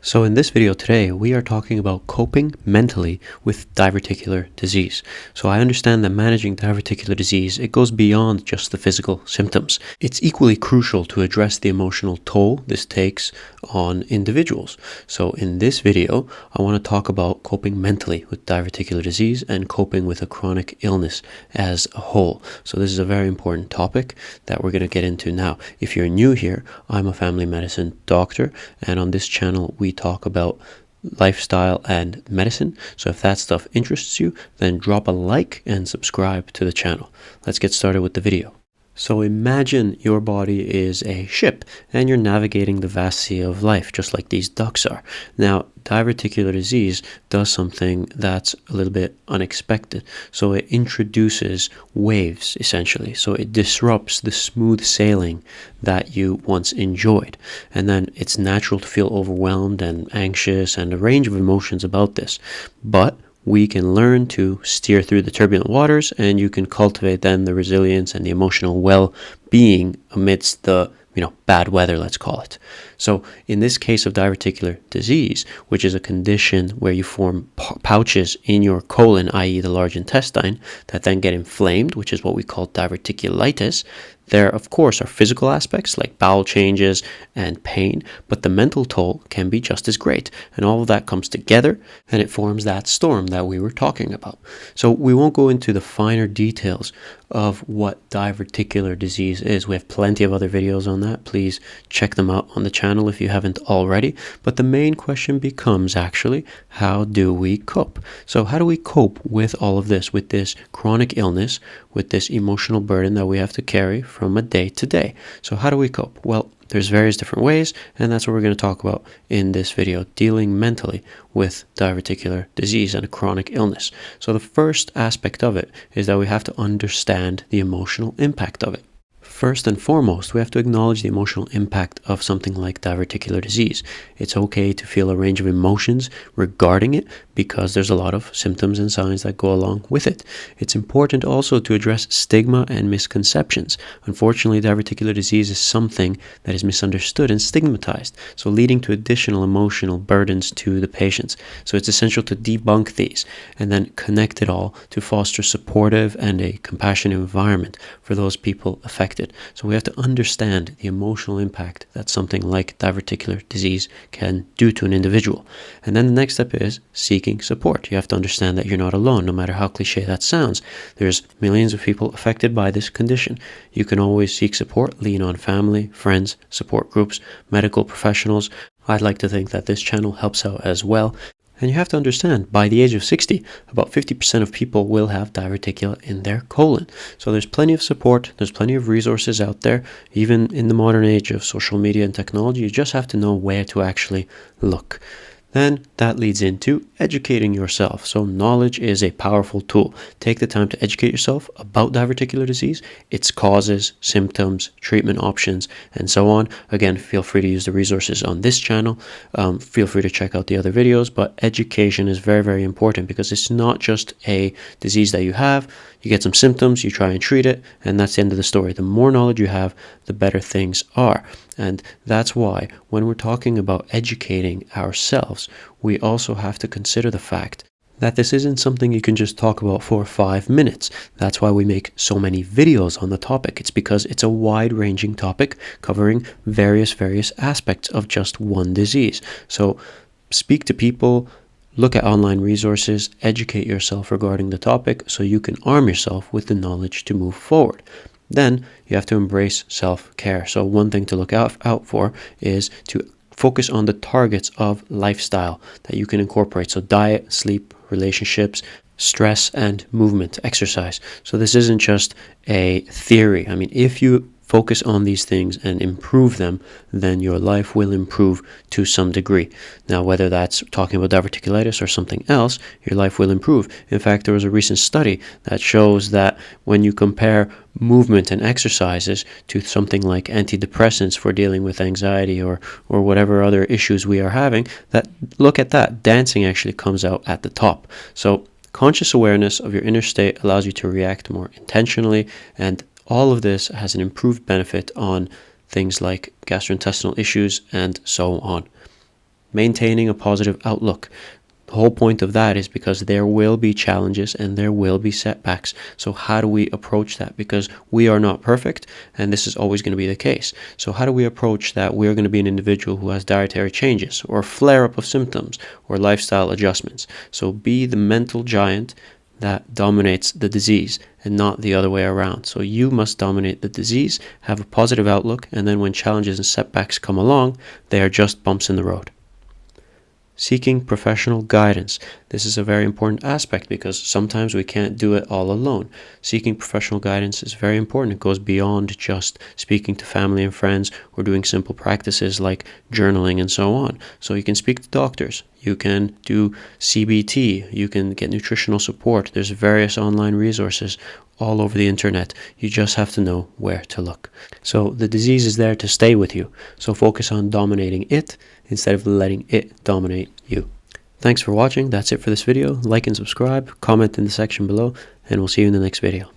So in this video today, we are talking about coping mentally with diverticular disease. So I understand that managing diverticular disease, it goes beyond just the physical symptoms. It's equally crucial to address the emotional toll this takes on individuals. So in this video, I want to talk about coping mentally with diverticular disease and coping with a chronic illness as a whole. So this is a very important topic that we're going to get into now. If you're new here, I'm a family medicine doctor, and on this channel, we talk about lifestyle and medicine. So if that stuff interests you, then drop a like and subscribe to the channel. Let's get started with the video. So imagine your body is a ship and you're navigating the vast sea of life, just like these ducks are. Now, diverticular disease does something that's a little bit unexpected. So it introduces waves, essentially. So it disrupts the smooth sailing that you once enjoyed. And then it's natural to feel overwhelmed and anxious and a range of emotions about this. But we can learn to steer through the turbulent waters, and you can cultivate then the resilience and the emotional well-being amidst the bad weather, let's call it. So in this case of diverticular disease, which is a condition where you form pouches in your colon, i.e. the large intestine, that then get inflamed, which is what we call diverticulitis, there, of course, are physical aspects like bowel changes and pain, but the mental toll can be just as great. And all of that comes together and it forms that storm that we were talking about. So we won't go into the finer details of what diverticular disease is. We have plenty of other videos on that. Please check them out on the channel if you haven't already. But the main question becomes actually, how do we cope? So how do we cope with all of this, with this chronic illness, with this emotional burden that we have to carry from a day to day? So how do we cope? Well, there's various different ways, and that's what we're going to talk about in this video, dealing mentally with diverticular disease and a chronic illness. So the first aspect of it is that we have to understand the emotional impact of it. First and foremost, we have to acknowledge the emotional impact of something like diverticular disease. It's okay to feel a range of emotions regarding it because there's a lot of symptoms and signs that go along with it. It's important also to address stigma and misconceptions. Unfortunately, diverticular disease is something that is misunderstood and stigmatized, so leading to additional emotional burdens to the patients. So it's essential to debunk these and then connect it all to foster supportive and a compassionate environment for those people affected. So we have to understand the emotional impact that something like diverticular disease can do to an individual. And then the next step is seeking support. You have to understand that you're not alone, no matter how cliche that sounds. There's millions of people affected by this condition. You can always seek support, lean on family, friends, support groups, medical professionals. I'd like to think that this channel helps out as well. And you have to understand, by the age of 60, about 50% of people will have diverticula in their colon. So there's plenty of support, there's plenty of resources out there. Even in the modern age of social media and technology, you just have to know where to actually look. Then that leads into educating yourself. So knowledge is a powerful tool. Take the time to educate yourself about diverticular disease, its causes, symptoms, treatment options, and so on. Again, feel free to use the resources on this channel. Feel free to check out the other videos, but education is very, very important because it's not just a disease that you have. You get some symptoms, you try and treat it, and that's the end of the story. The more knowledge you have, the better things are. And that's why when we're talking about educating ourselves, we also have to consider the fact that this isn't something you can just talk about for 5 minutes. That's why we make so many videos on the topic. It's because it's a wide-ranging topic covering various aspects of just one disease. So speak to people, look at online resources, educate yourself regarding the topic so you can arm yourself with the knowledge to move forward. Then you have to embrace self-care. So one thing to look out for is to focus on the targets of lifestyle that you can incorporate. So diet, sleep, relationships, stress, and movement, exercise. So this isn't just a theory. I mean, if you focus on these things and improve them, then your life will improve to some degree. Now, whether that's talking about diverticulitis or something else, your life will improve. In fact, there was a recent study that shows that when you compare movement and exercises to something like antidepressants for dealing with anxiety or whatever other issues we are having, that look at that, dancing actually comes out at the top. So conscious awareness of your inner state allows you to react more intentionally, and all of this has an improved benefit on things like gastrointestinal issues and so on. maintaining a positive outlook. The whole point of that is because there will be challenges and there will be setbacks. So how do we approach that? Because we are not perfect, and this is always going to be the case. So how do we approach that we're going to be an individual who has dietary changes or flare-up of symptoms or lifestyle adjustments? So be the mental giant that dominates the disease and not the other way around. So you must dominate the disease, have a positive outlook, and then when challenges and setbacks come along, they are just bumps in the road. Seeking professional guidance. This is a very important aspect because sometimes we can't do it all alone. Seeking professional guidance is very important. It goes beyond just speaking to family and friends or doing simple practices like journaling and so on. So you can speak to doctors. You can do CBT. You can get nutritional support. There's various online resources all over the internet. You just have to know where to look. So the disease is there to stay with you. So focus on dominating it instead of letting it dominate you. Thanks for watching. That's it for this video. Like and subscribe, comment in the section below, and we'll see you in the next video.